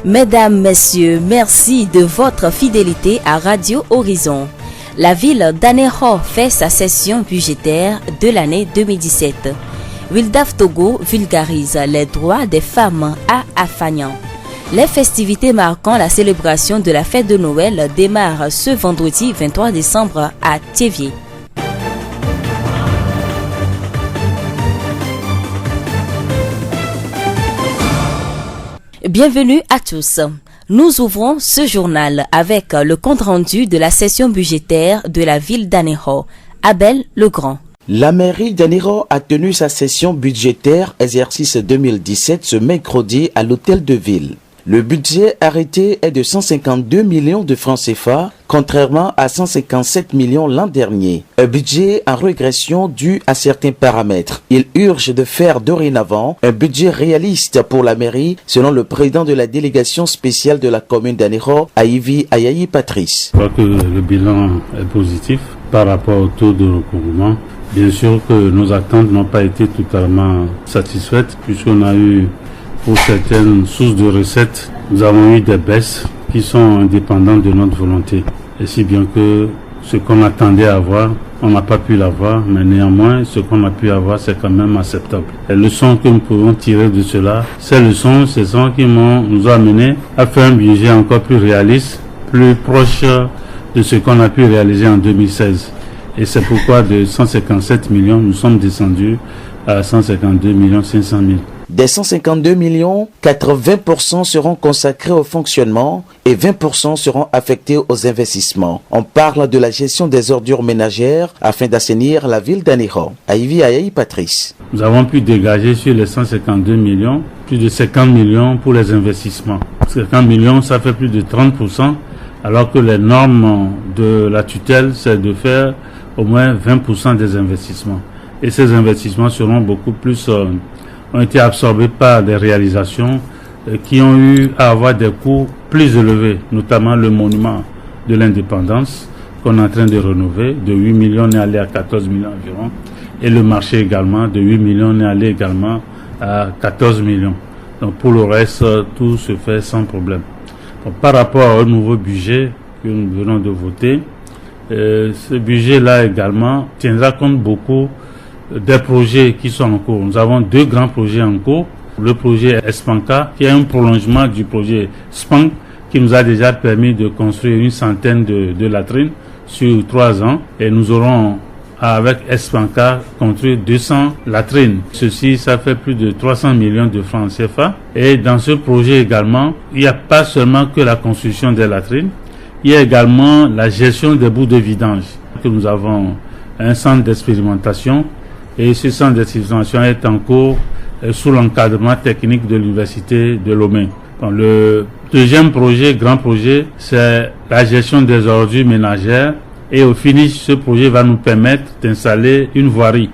Mesdames, Messieurs, merci de votre fidélité à Radio Horizon. La ville d'Anéro fait sa session budgétaire de l'année 2017. Wildaf Togo vulgarise les droits des femmes à Afagnan. Les festivités marquant la célébration de la fête de Noël démarrent ce vendredi 23 décembre à Thiévier. Bienvenue à tous. Nous ouvrons ce journal avec le compte-rendu de la session budgétaire de la ville d'Anéro. Abel Legrand. La mairie d'Anéro a tenu sa session budgétaire exercice 2017 ce mercredi à l'hôtel de ville. Le budget arrêté est de 152 millions de francs CFA, contrairement à 157 millions l'an dernier. Un budget en régression dû à certains paramètres. Il urge de faire dorénavant un budget réaliste pour la mairie, selon le président de la délégation spéciale de la commune d'Anéro, Aivi Ayayi Patrice. Je crois que le bilan est positif par rapport au taux de recouvrement. Bien sûr que nos attentes n'ont pas été totalement satisfaites, puisqu'on a eu pour certaines sources de recettes, nous avons eu des baisses qui sont indépendantes de notre volonté. Et si bien que ce qu'on attendait avoir, on n'a pas pu l'avoir, mais néanmoins, ce qu'on a pu avoir, c'est quand même acceptable. Les leçons que nous pouvons tirer de cela, ces leçons qui nous ont amené à faire un budget encore plus réaliste, plus proche de ce qu'on a pu réaliser en 2016. Et c'est pourquoi de 157 millions, nous sommes descendus à 152 500 000. Des 152 millions, 80% seront consacrés au fonctionnement et 20% seront affectés aux investissements. On parle de la gestion des ordures ménagères afin d'assainir la ville d'Anéro. Aivi Ayayi Patrice. Nous avons pu dégager sur les 152 millions, plus de 50 millions pour les investissements. 50 millions, ça fait plus de 30%, alors que les normes de la tutelle, c'est de faire au moins 20% des investissements. Et ces investissements seront beaucoup plus... ont été absorbés par des réalisations qui ont eu à avoir des coûts plus élevés, notamment le monument de l'indépendance qu'on est en train de rénover, de 8 millions, on est allé à 14 millions environ, et le marché également, de 8 millions, on est allé également à 14 millions. Donc pour le reste, tout se fait sans problème. Donc, par rapport au nouveau budget que nous venons de voter, ce budget-là également tiendra compte beaucoup des projets qui sont en cours. Nous avons deux grands projets en cours. Le projet Espanca, qui est un prolongement du projet SPANC, qui nous a déjà permis de construire une centaine de latrines sur 3 ans. Et nous aurons, avec Espanca, construit 200 latrines. Ceci, ça fait plus de 300 millions de francs CFA. Et dans ce projet également, il n'y a pas seulement que la construction des latrines, il y a également la gestion des bouts de vidange. Que nous avons un centre d'expérimentation. Et ce centre d'expérimentation est en cours sous l'encadrement technique de l'université de Lomé. Le deuxième projet, grand projet, c'est la gestion des ordures ménagères. Et au finish, ce projet va nous permettre d'installer une voirie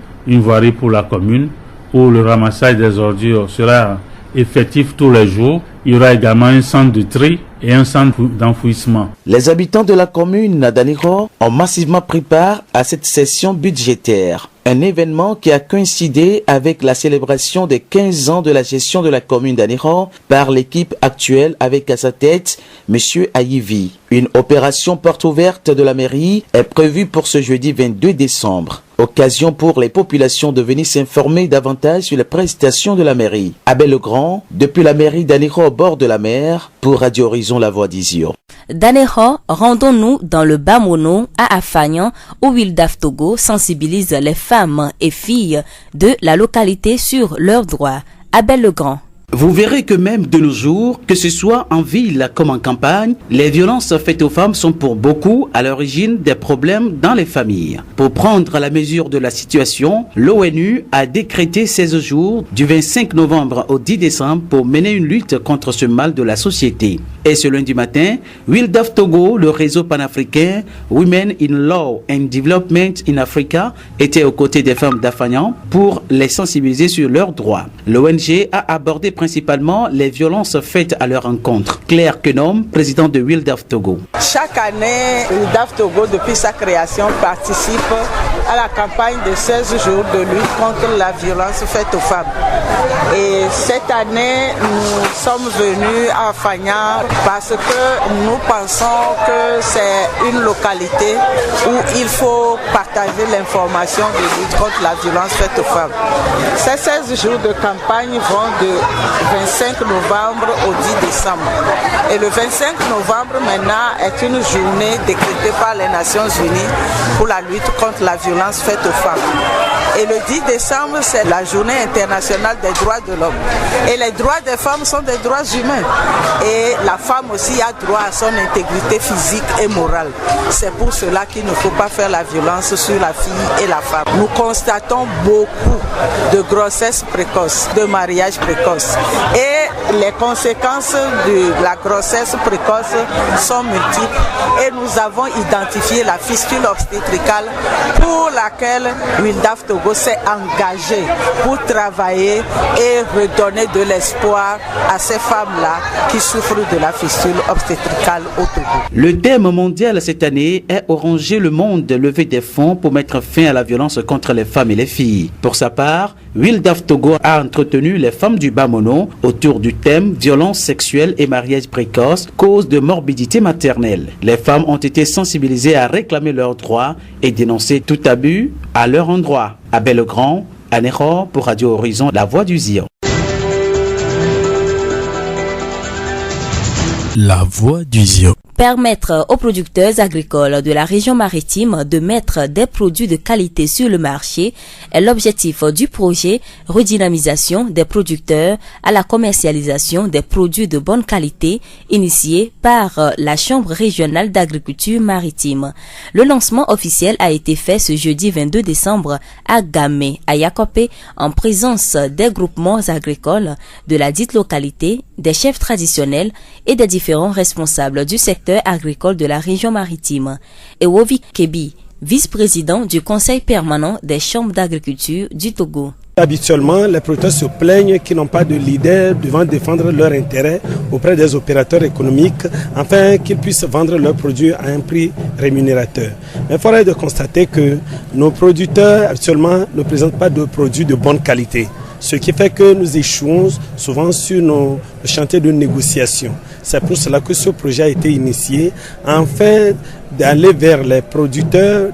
pour la commune, où le ramassage des ordures sera effectif tous les jours. Il y aura également un centre de tri et un centre d'enfouissement. Les habitants de la commune d'Anéro ont massivement pris part à cette session budgétaire. Un événement qui a coïncidé avec la célébration des 15 ans de la gestion de la commune d'Anéro par l'équipe actuelle avec à sa tête M. Ayivi. Une opération porte ouverte de la mairie est prévue pour ce jeudi 22 décembre. Occasion pour les populations de venir s'informer davantage sur les prestations de la mairie. Abel Legrand, depuis la mairie d'Anéro au bord de la mer, pour Radio Horizon La Voix d'Izio. D'Anéro, rendons-nous dans le Bas-Mono à Afagnan, où Wildaf Togo sensibilise les femmes et filles de la localité sur leurs droits. Abel Legrand. Vous verrez que même de nos jours, que ce soit en ville comme en campagne, les violences faites aux femmes sont pour beaucoup à l'origine des problèmes dans les familles. Pour prendre la mesure de la situation, l'ONU a décrété 16 jours du 25 novembre au 10 décembre pour mener une lutte contre ce mal de la société. Et ce lundi matin, Wildaf Togo, le réseau panafricain Women in Law and Development in Africa, était aux côtés des femmes d'Afagnan pour les sensibiliser sur leurs droits. L'ONG a abordé principalement les violences faites à leur encontre. Claire Kenom, présidente de Wildaf Togo. Chaque année, Wildaf Togo, depuis sa création, participe à la campagne de 16 jours de lutte contre la violence faite aux femmes. Et cette année, nous sommes venus à Fagna parce que nous pensons que c'est une localité où il faut partager l'information de lutte contre la violence faite aux femmes. Ces 16 jours de campagne vont de 25 novembre au 10 décembre. Et le 25 novembre maintenant est une journée décrétée par les Nations Unies pour la lutte contre la violence faite aux femmes. Et le 10 décembre, c'est la journée internationale des droits de l'homme. Et les droits des femmes sont des droits humains. Et la femme aussi a droit à son intégrité physique et morale. C'est pour cela qu'il ne faut pas faire la violence sur la fille et la femme. Nous constatons beaucoup de grossesses précoces, de mariages précoces. Et les conséquences de la grossesse précoce sont multiples. Et nous avons identifié la fistule obstétricale pour laquelle WILDAF Togo s'est engagé pour travailler et redonner de l'espoir à ces femmes-là qui souffrent de la fistule obstétricale au Togo. Le thème mondial cette année est Oranger le monde, lever des fonds pour mettre fin à la violence contre les femmes et les filles. Pour sa part, WILDAF Togo a entretenu les femmes du Bamono autour du thème violence sexuelle et mariage précoce, cause de morbidité maternelle. Les femmes ont été sensibilisées à réclamer leurs droits et dénoncer tout abus à leur endroit. Abel Legrand, Anéro pour Radio Horizon, la voix du Zion. La voix du Zion. Permettre aux producteurs agricoles de la région maritime de mettre des produits de qualité sur le marché est l'objectif du projet Redynamisation des producteurs à la commercialisation des produits de bonne qualité initié par la Chambre régionale d'agriculture maritime. Le lancement officiel a été fait ce jeudi 22 décembre à Gamé, à Yakopé, en présence des groupements agricoles de la dite localité, des chefs traditionnels et des différents responsables du secteur agricole de la région maritime. Ewovi Kebi, vice-président du Conseil permanent des chambres d'agriculture du Togo. Habituellement, les producteurs se plaignent qu'ils n'ont pas de leader devant défendre leurs intérêts auprès des opérateurs économiques afin qu'ils puissent vendre leurs produits à un prix rémunérateur. Mais il faudrait de constater que nos producteurs actuellement ne présentent pas de produits de bonne qualité. Ce qui fait que nous échouons souvent sur nos chantiers de négociation. C'est pour cela que ce projet a été initié afin d'aller vers les producteurs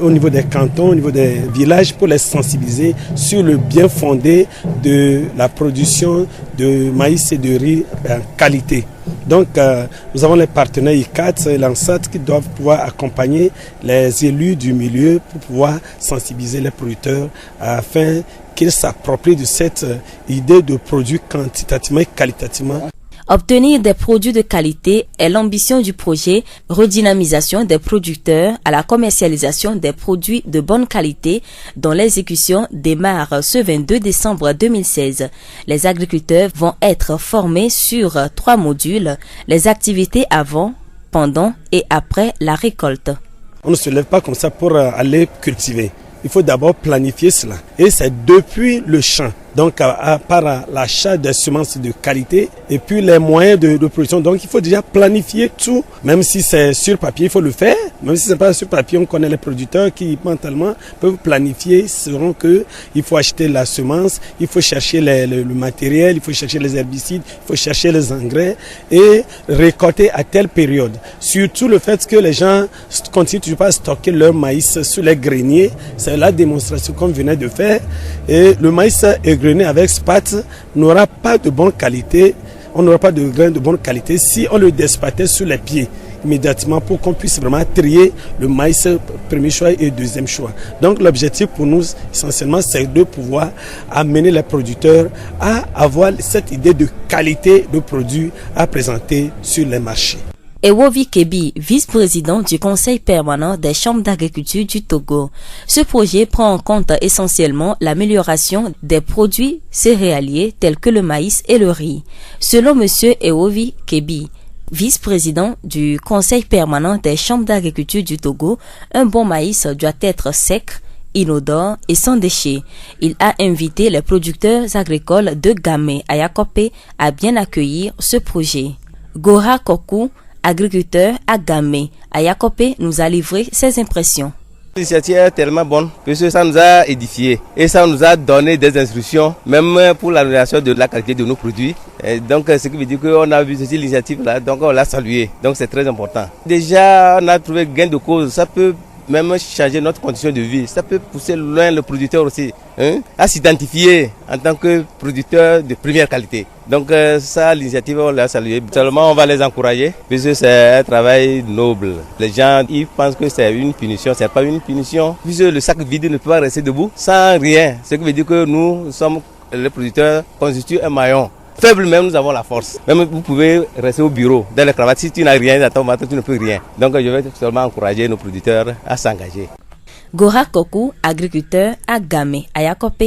au niveau des cantons, au niveau des villages pour les sensibiliser sur le bien fondé de la production de maïs et de riz en qualité. Donc nous avons les partenaires ICAT et l'ANSAT qui doivent pouvoir accompagner les élus du milieu pour pouvoir sensibiliser les producteurs afin qu'ils s'approprient de cette idée de produits quantitativement et qualitativement. Obtenir des produits de qualité est l'ambition du projet Redynamisation des producteurs à la commercialisation des produits de bonne qualité dont l'exécution démarre ce 22 décembre 2016. Les agriculteurs vont être formés sur 3 modules, les activités avant, pendant et après la récolte. On ne se lève pas comme ça pour aller cultiver. Il faut d'abord planifier cela. Et c'est depuis le champ. Donc, par l'achat des semences de qualité et puis les moyens de production. Donc, il faut déjà planifier tout. Même si c'est sur papier, il faut le faire. Même si ce n'est pas sur papier, on connaît les producteurs qui, mentalement, peuvent planifier. Sauront qu'il faut acheter la semence, il faut chercher le matériel, il faut chercher les herbicides, il faut chercher les engrais et récolter à telle période. Surtout le fait que les gens continuent toujours pas à stocker leur maïs sur les greniers. C'est la démonstration qu'on venait de faire. Et le maïs est avec SPAT n'aura pas de bonne qualité, on n'aura pas de grains de bonne qualité si on le despâtait sur les pieds immédiatement pour qu'on puisse vraiment trier le maïs premier choix et deuxième choix. Donc l'objectif pour nous essentiellement c'est de pouvoir amener les producteurs à avoir cette idée de qualité de produits à présenter sur les marchés. Ewovi Kebi, vice-président du Conseil permanent des chambres d'agriculture du Togo. Ce projet prend en compte essentiellement l'amélioration des produits céréaliers tels que le maïs et le riz. Selon M. Ewovi Kebi, vice-président du Conseil permanent des chambres d'agriculture du Togo, un bon maïs doit être sec, inodore et sans déchets. Il a invité les producteurs agricoles de Gamé à Yakopé à bien accueillir ce projet. Gora Koku, agriculteur à Gamé, à Yakopé, nous a livré ses impressions. L'initiative est tellement bonne que ça nous a édifié et ça nous a donné des instructions, même pour l'amélioration de la qualité de nos produits. Et donc, ce qui veut dire qu'on a vu cette initiative-là, donc on l'a salué. Donc, c'est très important. Déjà, on a trouvé gain de cause. Ça peut même changer notre condition de vie. Ça peut pousser loin le producteur aussi à s'identifier en tant que producteur de première qualité. Donc ça, l'initiative, on l'a salué. Seulement, on va les encourager puisque c'est un travail noble. Les gens, ils pensent que c'est une punition. C'est pas une punition puisque le sac vide ne peut pas rester debout sans rien. Ce qui veut dire que nous sommes, les producteurs, constituent un maillon. Faible même, nous avons la force. Même vous pouvez rester au bureau, dans les cravates. Si tu n'as rien dans ton bateau, tu ne peux rien. Donc je vais seulement encourager nos producteurs à s'engager. Gora Koku, agriculteur à Gamé, à Yakope.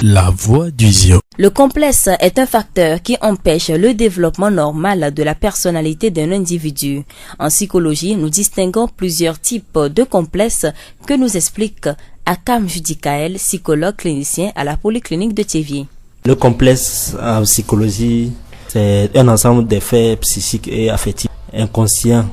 La voix du Zio. Le complexe est un facteur qui empêche le développement normal de la personnalité d'un individu. En psychologie, nous distinguons plusieurs types de complexes que nous explique Akam Judikael, psychologue clinicien à la polyclinique de Thiévier. Le complexe en psychologie, c'est un ensemble d'effets psychiques et affectifs inconscients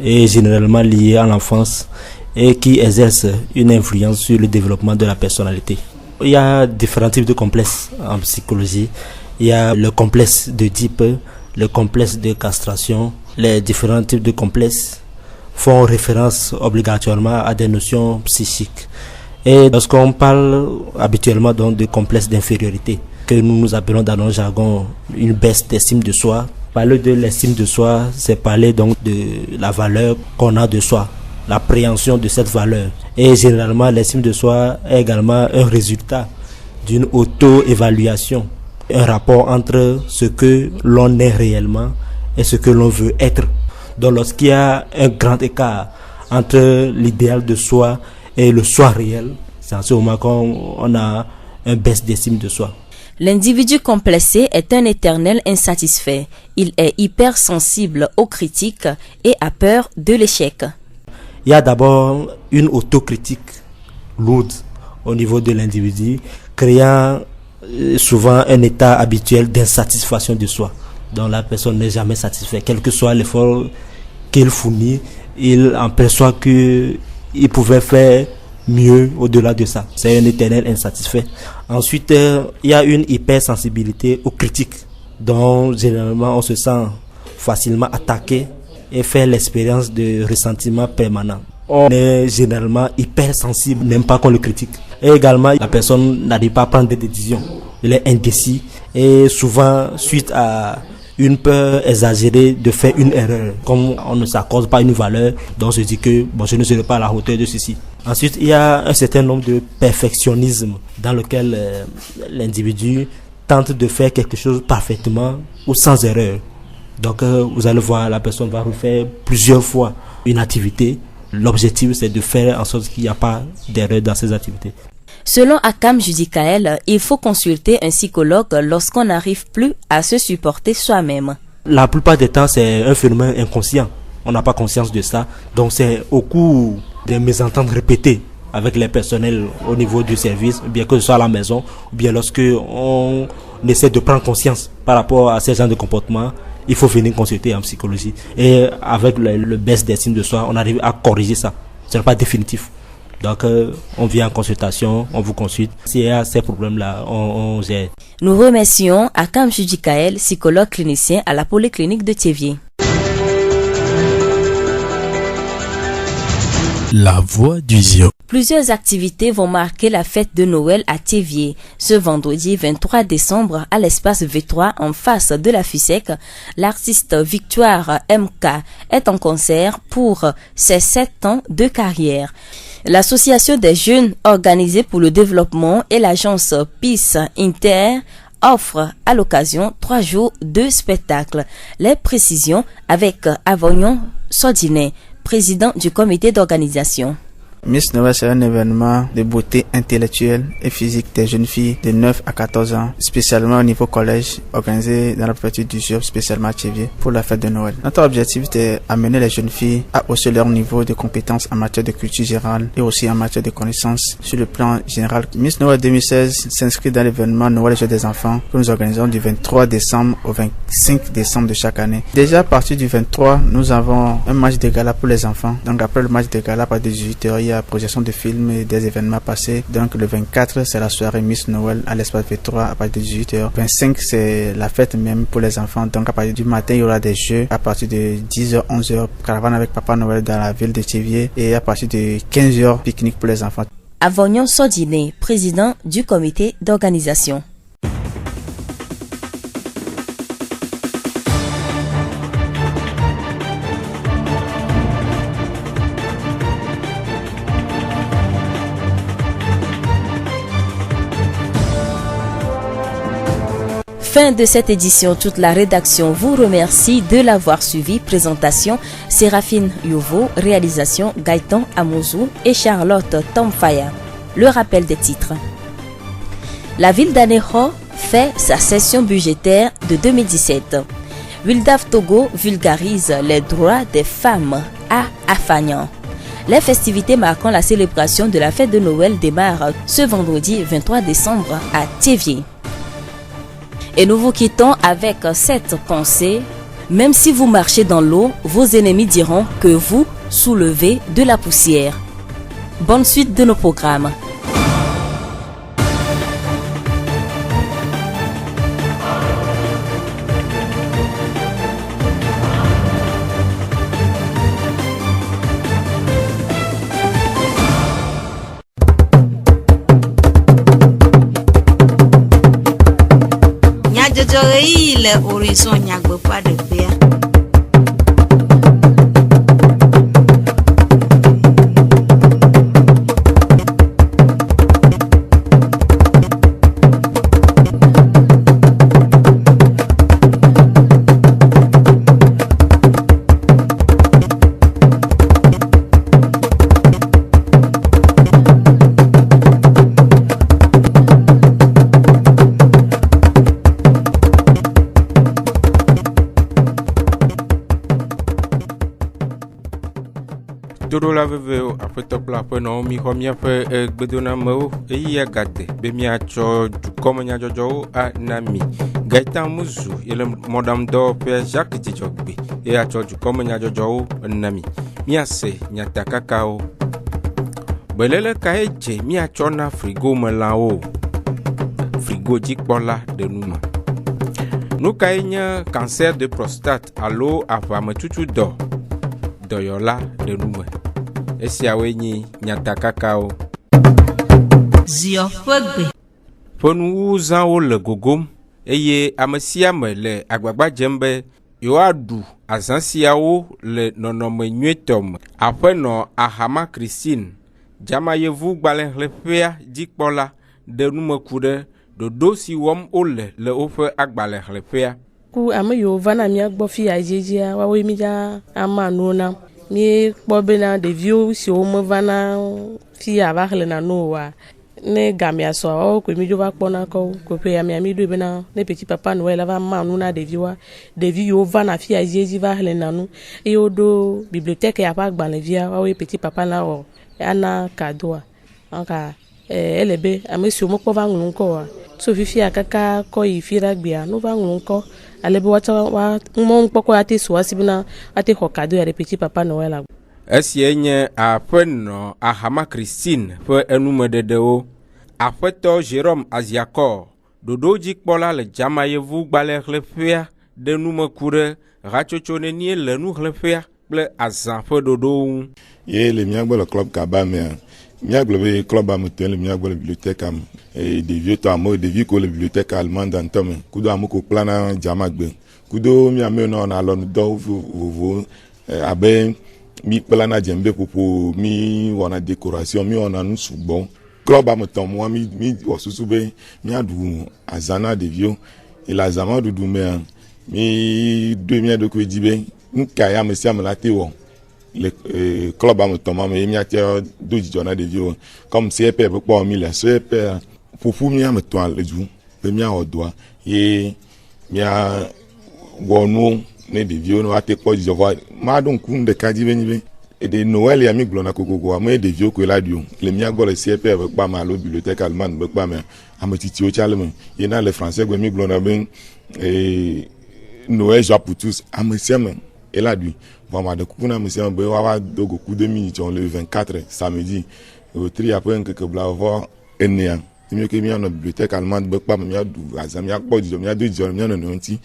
et généralement liés à l'enfance et qui exercent une influence sur le développement de la personnalité. Il y a différents types de complexes en psychologie. Il y a le complexe de Oedipe, le complexe de castration. Les différents types de complexes font référence obligatoirement à des notions psychiques. Et lorsqu'on parle habituellement donc de complexe d'infériorité, que nous appelons dans notre jargon une baisse d'estime de soi, parler de l'estime de soi, c'est parler donc de la valeur qu'on a de soi, l'appréhension de cette valeur. Et généralement, l'estime de soi est également un résultat d'une auto-évaluation, un rapport entre ce que l'on est réellement et ce que l'on veut être. Donc lorsqu'il y a un grand écart entre l'idéal de soi et le soi réel, c'est en ce moment qu'on a une baisse d'estime de soi. L'individu complexé est un éternel insatisfait. Il est hypersensible aux critiques et a peur de l'échec. Il y a d'abord une autocritique lourde au niveau de l'individu, créant souvent un état habituel d'insatisfaction de soi. Donc la personne n'est jamais satisfaite, quel que soit l'effort qu'il fournit, il en perçoit qu'il pouvait faire mieux au-delà de ça. C'est un éternel insatisfait. Ensuite, il y a une hypersensibilité aux critiques, dont généralement on se sent facilement attaqué et fait l'expérience de ressentiment permanent. On est généralement hypersensible, n'aime pas qu'on le critique. Et également, la personne n'arrive pas à prendre des décisions. Il est indécis et souvent, suite à une peur exagérée de faire une erreur, comme on ne s'accorde pas une valeur, donc on se dit que bon, je ne serai pas à la hauteur de ceci. Ensuite, il y a un certain nombre de perfectionnisme dans lequel l'individu tente de faire quelque chose parfaitement ou sans erreur. Donc vous allez voir, la personne va refaire plusieurs fois une activité. L'objectif, c'est de faire en sorte qu'il n'y a pas d'erreur dans ces activités. Selon Akam Judikael, il faut consulter un psychologue lorsqu'on n'arrive plus à se supporter soi-même. La plupart des temps, c'est un phénomène inconscient. On n'a pas conscience de ça. Donc c'est au cours des mésententes répétées avec les personnels au niveau du service, bien que ce soit à la maison, ou bien lorsque on essaie de prendre conscience par rapport à ces genres de comportements, il faut venir consulter en psychologie. Et avec le baisse d'estime de soi, on arrive à corriger ça. Ce n'est pas définitif. Donc, on vient en consultation, on vous consulte. S'il y a ces problèmes-là, on gère. Nous remercions Akam Judikael, psychologue clinicien à la polyclinique de Thiévier. La voix du Zio. Plusieurs activités vont marquer la fête de Noël à Thiévier. Ce vendredi 23 décembre, à l'espace V3 en face de la FUSEC, l'artiste Victoire MK est en concert pour ses 7 ans de carrière. L'association des jeunes organisée pour le développement et l'agence Peace Inter offrent à l'occasion 3 jours de spectacle. Les précisions avec Avognon Sordinet, président du comité d'organisation. Miss Noël, c'est un événement de beauté intellectuelle et physique des jeunes filles de 9 à 14 ans, spécialement au niveau collège, organisé dans la préfecture du Diop, spécialement à Tchévier, pour la fête de Noël. Notre objectif est d'amener les jeunes filles à hausser leur niveau de compétences en matière de culture générale et aussi en matière de connaissances sur le plan général. Miss Noël 2016 s'inscrit dans l'événement Noël et Jeux des enfants que nous organisons du 23 décembre au 25 décembre de chaque année. Déjà à partir du 23, nous avons un match de gala pour les enfants. Donc après le match de gala, à partir de 18h, il y a projection de films et des événements passés. Donc le 24, c'est la soirée Miss Noël à l'espace V3 à partir de 18h. 25, c'est la fête même pour les enfants. Donc à partir du matin, il y aura des jeux. À partir de 10h, 11h, caravane avec Papa Noël dans la ville de Tchévier. Et à partir de 15h, pique-nique pour les enfants. Avognon Sodine, président du comité d'organisation. Fin de cette édition, toute la rédaction vous remercie de l'avoir suivi. Présentation Séraphine Yovo, réalisation Gaëtan Amouzou et Charlotte Tomfaya. Le rappel des titres. La ville d'Anéro fait sa session budgétaire de 2017. Wildaf Togo vulgarise les droits des femmes à Afagnan. Les festivités marquant la célébration de la fête de Noël démarrent ce vendredi 23 décembre à Tchévier. Et nous vous quittons avec cette pensée. Même si vous marchez dans l'eau, vos ennemis diront que vous soulevez de la poussière. Bonne suite de nos programmes. Le horizon nyagbe pas de père. Todo la veveo aƒetɔ kple aƒenɔwo mi xɔ míaƒe gbedonamewo eyi agade be míatsɔ dukɔme nyadzɔdzɔwo ana mi. Gaëtan Muzu le mɔɖaŋudɔwɔƒea Jacques Dzidzɔgbe eye atsɔ dukɔme nyadzɔdzɔwo na mi. Míase nyatakakawo. Belele kae dze míatsɔ na frigo me lãwo. Frigo dzikpɔla ɖe nu me. Nu kae nye cancer de prostate alo aʋametutudɔ? Dɔyɔla ɖe nu me. Esiawoe nye nyatakakawo. Zio ƒe gbe. Ƒe nuwuzãwo le gogom eye ame sia ame le agbagba dzem be yewoaɖu azã siawo le nɔnɔme nyuietɔ me. Aƒenɔ Ahama Christine, Dzamayevu gbalẽxlẽƒea dzikpɔla ɖe nume ku ɖe ɖoɖo si wɔm wole le woƒe agbalẽxlẽƒea. Ku ame yiwo va na mía gbɔ fi ya dziedzia woawoe mídza ama nuwo na mí kpɔ bena ɖeviwo siwo meva na fi ya va xlẽ na nuwo wa ne gamea sɔ woawo koe mídzo va kpɔna kɔwo koe ya mía míɖoe bena ne petit papa Noël va ma nu na ɖeviwoa ɖevi yiwo va na fi ya dziedzi va xlẽ na nu eye woɖo bibliothèque ya ƒe agbalẽvia woawoe petit papa la wɔ ana kadoa aka ele be ame siwo mekpɔ va ŋlɔ ŋkɔ wa so fifia kaka kɔ yi fi ɖa gbea no va ŋlɔ ŋkɔ ale be wa mɔnkpɔkɔ ate so asi bena ate xɔ kado ya ɖe petit papa Noël la. Esie nye aƒenɔ Ahama Christine ƒe enumeɖeɖewo. Aƒetɔ Jérôme Aziakɔ, ɖoɖo dzikpɔla le Dzamayevu gbalẽxlẽƒea ɖe nume ku ɖe hatsotso nenie le nuxlẽƒea kple azã ƒe ɖoɖowo ŋu. Ye le míagbɔ le club kaba mea míagblɔ be club ametɔ le míagbɔ le bibliothèque me ɖeviwo tɔ amewo ɖevi ko le bibliothèque allemande ŋutɔ me kudo ame ko kplana dzamagbe kudo míamewo nɔ alɔnudɔ vovovowo abe mi kplana dzembe ƒoƒo mi wɔna décoration mi wɔna nu sugbɔ club ametɔ moa mi wɔ susu be míaɖu azã na ɖeviwo le azã ma ɖuɖu mea mi ɖoe mía ɖokui dzi be nuka ya ame sia ame la te wɔ le club am toma me mi atia do jona de vio comme CP be po mi le CP fufu mi am to le ju be mi odoa ye mi a wonu ne de vio no ate po jova ma don kun de kaji be ni et de Noël ya mi glona kokoko am de vio ko la dio le mi agbo le CP be pa ma lo bibliothèque allemande be pa me am titi o chalme ye na le français go mi glona ben Noël joie pour tous am siame et la dio bon ma de kuna mi siame be wa dogo coup de minutes le 24 samedi au tri après que bla voir enia mieux que mi en bibliothèque allemande be pa me ya du azam ya po dio mi ya do dio mi no nti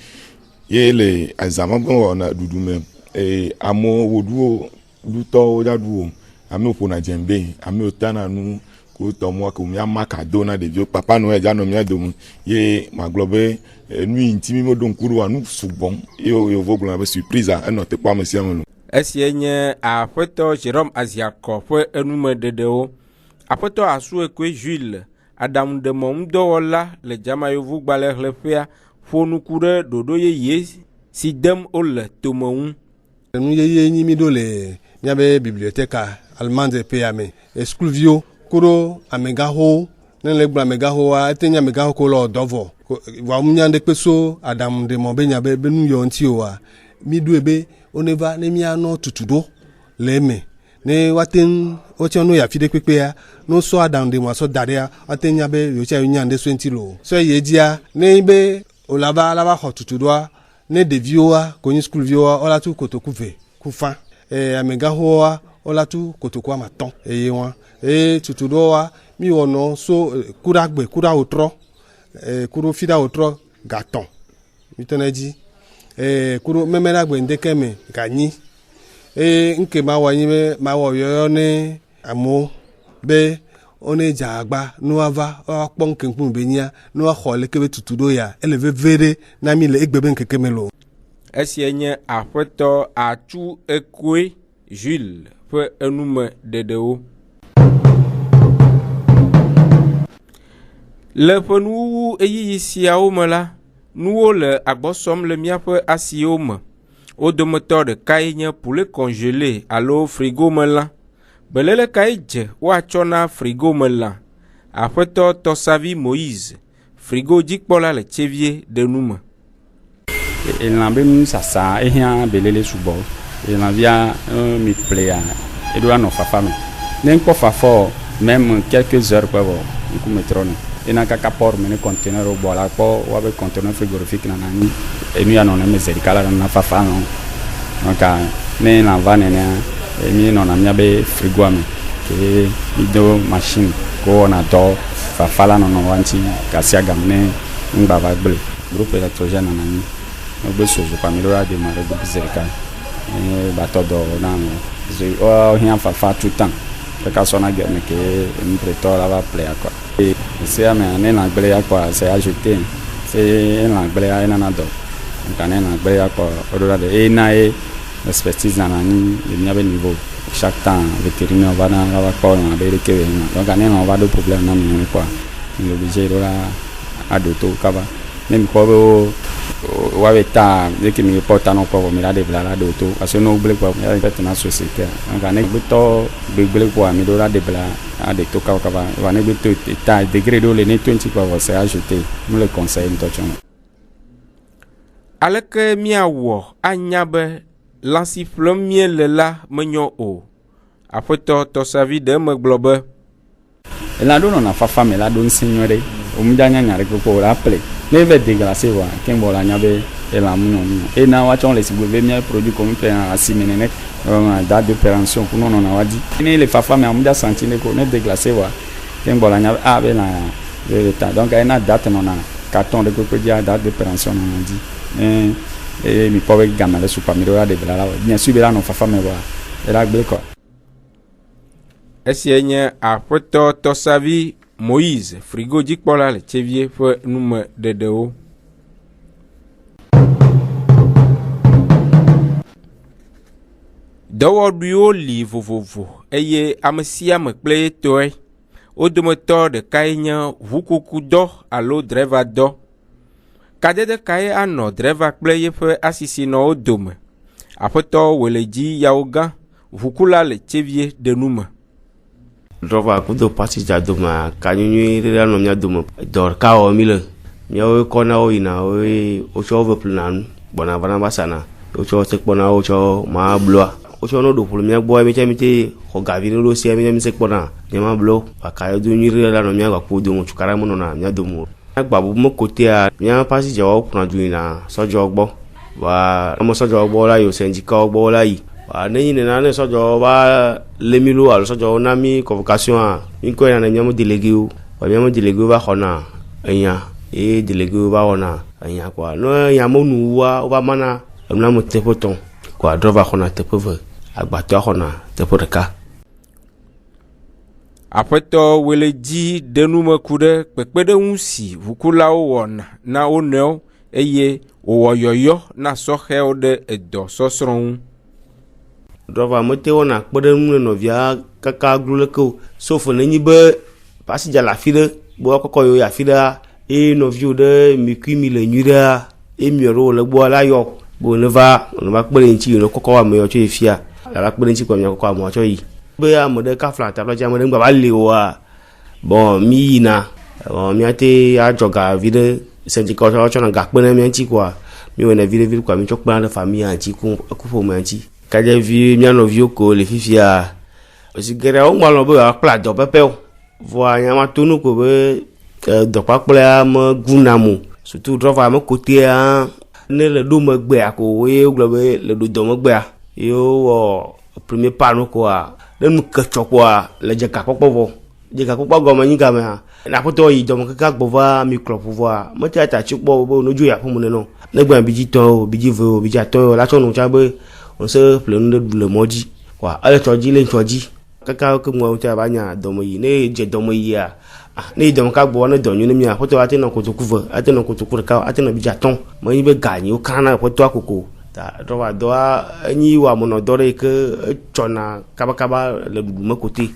ye le azam bon na dudu me et amo wodu luto dadu ami opona jembe ami otana nu ko to mo ko mi amaka dona de jo papa no eja no mi adom ye maglobe nu intimi mo don kuru anu subon yo voglo na surprise a no te kwa mesia mo esienye apoto Jérôme Aziako fue enume dedeo apoto asu ekwe Jules Adam de Momdola le jamayo vugbale hlefia fonu kure dodo ye si dem ol tomon nu ye nyimi do le nyabe bibliothèque allemande payame exclusio kuro amegaho nele gba megaho a etenya megaho ko lo dovo wa munyande peso Adam de Mobe nyabe benu yo nti o a mi du ebe oneva ne mi ano tutudo leme ne waten ochono ya fide pepe ya no so Adam de Mo so dare a atenya be yo cha nyande so nti lo so ye dia ne be olaba ho tutudo a ne de vioa konyi school vioa ola tu kotokuve kufa amegaho a ola tu kotokwa maton eye won tutudo wa mi wono so kuragbe kura otro kuro fida otro gaton miteneji kuro memeragbe ndekeme ganyi nke ma wanyi me ma wo yoyo ne amo be one jagba nuava akpon kenkun benya nu akhole kebe tutudo ya eleve vere na mi le egbebe nkekemelo esienye afoto atu ekwe Jules fue enume dedeo le fenu eyi siaome la nuwo le agbosom le miaƒe asiome o dometɔ ɖekae nye poulet congelé alo frigo me lã belele kae dze woatsɔ frigo me lã aƒetɔ Tɔsavi Moïse frigo dzikpɔla le tsevie de nume elã be nu sasa ehia belele sugbɔ elã via mi plea eɖo anɔ fafa me ne kpɔ fafɔ même quelques heures kpɔ vɔ ŋkume trɔne ena kaka port me ne conteneur o bɔ la kpɔ wa be conteneur frigorifique na nani enu ya nɔ ne me zerika la na fafa no donc ne na va nene mi nɔ na mia be frigo me ke mi do machine ko na dɔ fafa la nɔ wa ŋti kasia gam ne ngba va gble groupe électrogène na nani ogbe sozo pa mi do ra démarrer de zerika bato do na ze o hia fafa tout temps ka so na ge me ke mi preto la va play quoi et c'est à me na gble quoi c'est ajouté c'est na gble na na do donc na gble quoi odora de e na e expertise na ni nya be niveau chaque temps vétérinaire va na va quoi na be ke donc na va de problème na mi quoi il est obligé de la adoto kaba même quoi wawe ta deke mi porta no ko mi la de bla la do to parce que no ble ko ya pete na société donc ane gbeto ble ko mi do la de bla a de to ka ba wa ne gbeto ta degré do le ne 20 ko c'est ajouté nous le conseil ntochon aleke miawo anya be lansiflom miele la menyo o apoto Tɔsavi de me globe la do na fafa me la do nsignore o mu janya nyare ko la play ne va dégracer wa kembo la nyabe et la munyo et na wa chon les sibuve mi produit comme plein à simenene date de péremption pour non na wadi ne le fafa me amuja santine ko ne dégracer wa kembo la nyabe a be na le temps donc na date non na carton de ko dia date de péremption na di et mi powe gamale super mi do la de bla bien sûr la non fafa me wa et la gbe ko esienye aƒetɔ Tɔsavi Moïse frigo dzikpɔla le tsevie ƒe nume dedewo dɔwɔɖuiwo li vovovo eye ame sia ame kple etɔe wo dometɔ ɖekae nye ʋukukudɔ alo drevadɔ kadede kae anɔ dreva kple yeƒe asisinɔwo dome aƒetɔ Weledzi yawo gã ʋukula le tsevie de nume. Drɔva kudo passenger dome kanyunyui ɖe nɔ mía dome dɔ ɖeka wɔ mi le míawo kɔna wo yina wotsɔ wo ve ƒlena nu gbɔna vana va sana wotsɔ se kpɔna wotsɔ ma bloa wotsɔ no ɖo ƒlo mía gbɔ mi tse xɔ gavi ɖe ɖo sia mi se kpɔna mía ma blo aka do nyui ɖe la nɔ mía gakpo do ŋutsu kaɖa me nɔna mía dome agba bubu me kotea mía passenger wo ƒlena du yina sɔdzɔ gbɔ wa ame sɔdzɔ gbɔ la yi sɛndzikawo gbɔ la yi. Ne nena ne sɔdzɔ va le mi lo alo sɔdzɔ na mi convocation a mi ko yana miamu délégué wo va xɔna enya e délégué wo va wɔna enya quoi no enya mo nu wa va mana na mo teƒe tɔn quoi drɔ va xɔna teƒe ve agbatɔ xɔna teƒe ɖeka. Aƒetɔ wele dzi denume ku ɖe kpekpeɖeŋu si ʋukulawo wɔna na wo nɔewo eye wòwɔ yɔyɔ na sɔhɛwo ɖe edɔ sɔsrɔ̃ ŋu. Drɔva mete wɔna kpeɖeŋu nɔvia kaka glu leke o sauf nenyi be passenger le afi ɖe be wakɔkɔ yewo yi afi ɖea eye nɔviwo ɖe mikui mi le nyui ɖea eye miɔ ɖewo le gbɔ la yɔ be neva kpe ɖe ŋuti ne kɔkɔ ame yɔ tso yi fia la kpe ɖe ŋuti kɔ miakɔkɔ ame tsɔ yi be ame ɖe kafla ta ɖe ame ɖe ŋgba va le oa bon mi yina miate adzɔ gavi ɖe sɛndzikawo tsɔna gakpe ne mia ŋuti koa mi wɔna vi ɖe koa mi tsɔ kpena ɖe famille ŋuti ku ƒomea ŋuti. Kadzevi mía nɔviwo ko le fifia osi geɖe wo ŋgbalɔ be akpla dɔ pɛpɛwo vɔa nyama to nu ko be dɔkpakplea me guna mo surtout drɔva me kotea ne le ɖo megbea ko woye wogblɔ be le ɖo dɔ megbea ye wowɔ premier pas no koa ne nu ketsɔ koa le dzekakpɔkpɔ vɔ dzekakpɔkpɔ gɔme nyi gamea ne aƒetɔ yi dɔme kaka gbɔ va mi klɔƒo vɔa mete atatsi kpɔ be no dzo yi aƒeme nenɔ ne gbɛna bidzi tɔ o bidzi ve o bidzi atɔ o la tsɔ nu tsa be on se ƒle nu ɖe le mɔdzi wa ele tsɔdzi le tsɔdzi kaka ke mo ta ba nya dɔme yi ne dze dɔme yia ne yi dɔme ka gbɔ ne dɔnyo ne mia ƒetɔ ate nɔ kotoku ve ate nɔ kotoku ɖeka ate nɔ bidzi atɔ me yi be ganyiwo kana ƒetɔa koko ta drɔva dɔa enyi wa menɔ dɔ ɖe ke etsɔna kabakaba le ɖuɖu me kote.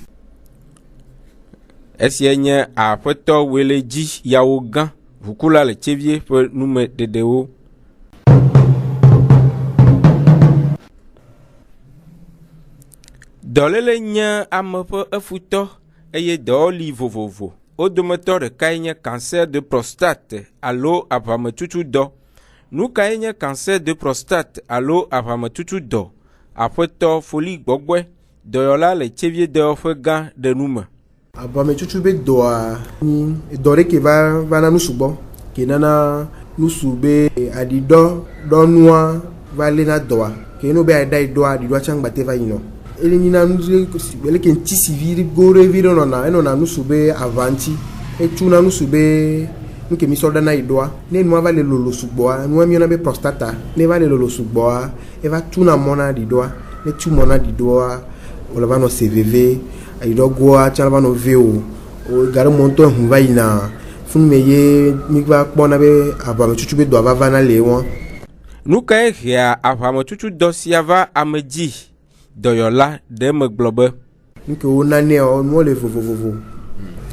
Esia nye aƒetɔ wele dzi yawo gã ʋukula le tsevie ƒe nume ɖeɖewo. Dɔléle nye ame ƒe efutɔ eye dɔwɔli vovovo wo dometɔ ɖekae nye cancer de prostate alo aʋametutudɔ. Nu kae nye cancer de prostate alo aʋametutudɔ? Aƒetɔ Foli Gbɔgbɔe dɔyɔla le tsevie dɔyɔƒe gã ɖe nume. Aʋametutu be dɔa dɔ ɖe ke va na nusugbɔ ke nana nusu be aɖiɖɔ ɖɔnua va lé na dɔa ke no be aɖa yi dɔa aɖiɖɔa tsã gbate va yinɔ. Ele nyina ele ke ŋti si vi gore vi ɖe nɔna enɔna nusu be aʋantsi etsuna nusu be nuke mi sɔ ɖana yi ɖoa ne nua va le lolo sugbɔa nua miona be prostata ne va le lolo sugbɔa eva tuna mɔ na ɖiɖɔa ne tu mɔ na ɖiɖɔa wòle va nɔ se veve aɖiɖɔgoa tsã va nɔ ve o gaɖe mɔntɔ hu va yina funu me ye mi va kpɔna be aʋametutu be dɔa va va na le wɔn. Nu kae hea aʋametutu dɔ sia va ame dzi? Dɔyɔla ɖe me gblɔ be nuke wo nanea nuwo le vovovovo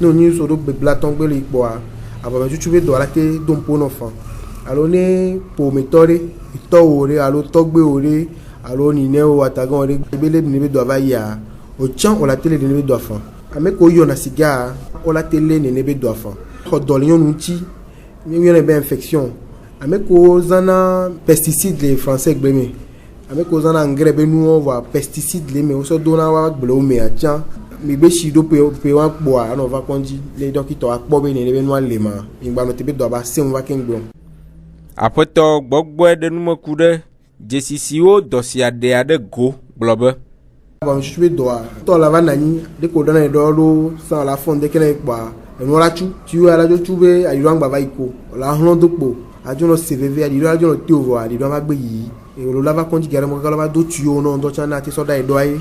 ne wonyi so ɖo bebla tɔn gbe le kpɔa aʋametutu be dɔ la te do ŋpo nɔ fa alo ne ƒometɔ ɖe tɔwo ɖe alo tɔgbewo ɖe alo ninewo atagãwo ɖe ebe le ne be dɔa va yia wotsã wo la te le ne be dɔa fa ame ko yɔna siga wo la te le ne be dɔa fa xɔ dɔ le nyɔnu ŋuti mi yɔnɛ be infection ame ko zana pesticide le français gbe me ame ko zana engrais be nuwo va pesticide le me wo sɔ dona wa gble wo me atsã mi be si ɖo pe wa kpɔa anɔ va kɔndzi le dɔkitɔ akpɔ be ne be nua le ma nyigbanɔ te be dɔ ba se ŋu va ke ŋgblɔ. Aƒetɔ Gbɔgbɔe ɖe numeku ɖe dzesisiwo dɔ sia ɖe aɖe go gblɔ be aʋametutu be dɔa tɔ la va nanyi de ko dɔna ɖɔ ɖo san la fɔn de kele kpɔa enua la tsu tiwo ala dzo tsu be aɖiɖɔ ŋgba va yi ko la hlɔ̃ do kpo adzo nɔ se veve aɖiɖɔ adzo nɔ te vɔ aɖiɖɔ va gbe yi ewolo la va kɔndzi gaɖe mo kaka la va do tiwo nɔ ŋdɔ tsã na te sɔ da ɖɔa ye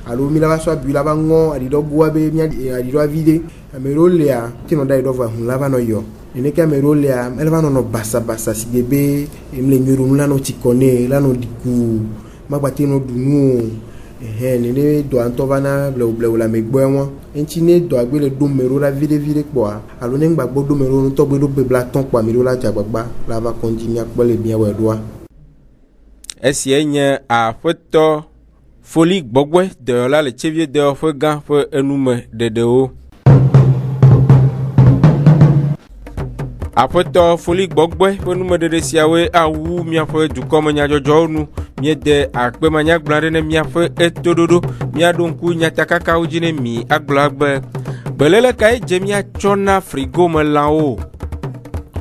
alo mi la va sɔ abi la va ŋɔ aɖiɖɔ goa be mia aɖiɖɔ vi de ame ɖewo lea te nɔ da ɖɔ vɔ hu la va nɔ yɔ neneke ame ɖewo lea ele va nɔ basabasa si gbe be emle nyuie ɖom la nɔ tsi kɔ nɛ la nɔ ɖiku magbate nɔ ɖu nu o nene dɔa ŋutɔ va na blewublewu le amegbɔe wɔn eŋuti ne dɔa gbe le ɖo me ɖo la viɖe kpɔa alo ne ŋgbagbo ɖo me ɖo ŋutɔ gbe ɖo bebla tɔn kpɔa mi ɖo la dzagbagba la va kɔndzi miakpɔ le miawɔe ɖoa. Esia nye aƒetɔ folie gbɔgbɔe dɔyɔla le tsevie dɔ ƒe gã ƒe enume ɖeɖewo. Aƒetɔ folie gbɔgbɔe ƒe numeɖeɖe siawoe awu miaƒe dukɔme nyadzɔdzɔwo nu. Miede akpemanyagblɔ aɖe ne miaƒe etoɖoɖo, miaɖo ŋku nyatakakawo dzi ne mi agblɔ agbe beléle kae dze miatsɔ na frigo me lãwo.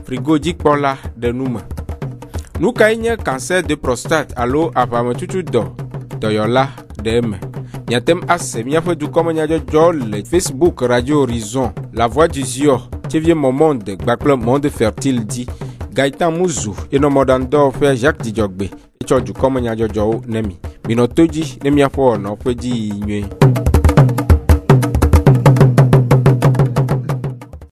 Frigo dzikpɔla ɖe nume. Nu kae nye cancer de prostate alo aʋametutudɔ dɔyɔla ɖe eme. Miatem ase miaƒe dukɔme nyadzɔdzɔ le Facebook Radio Horizon, La Voix du Zion, Tsevie Momonde kpakple Monde Fertile dzi. Gaëtan Muzu enɔ mɔɖaŋudɔ ƒe Jacques Dzidzɔgbe etsɔ dukɔme nyadzɔdzɔwo ne mi. Minɔ to dzi ne miaƒe wɔnɔ ƒe dzi nyuie.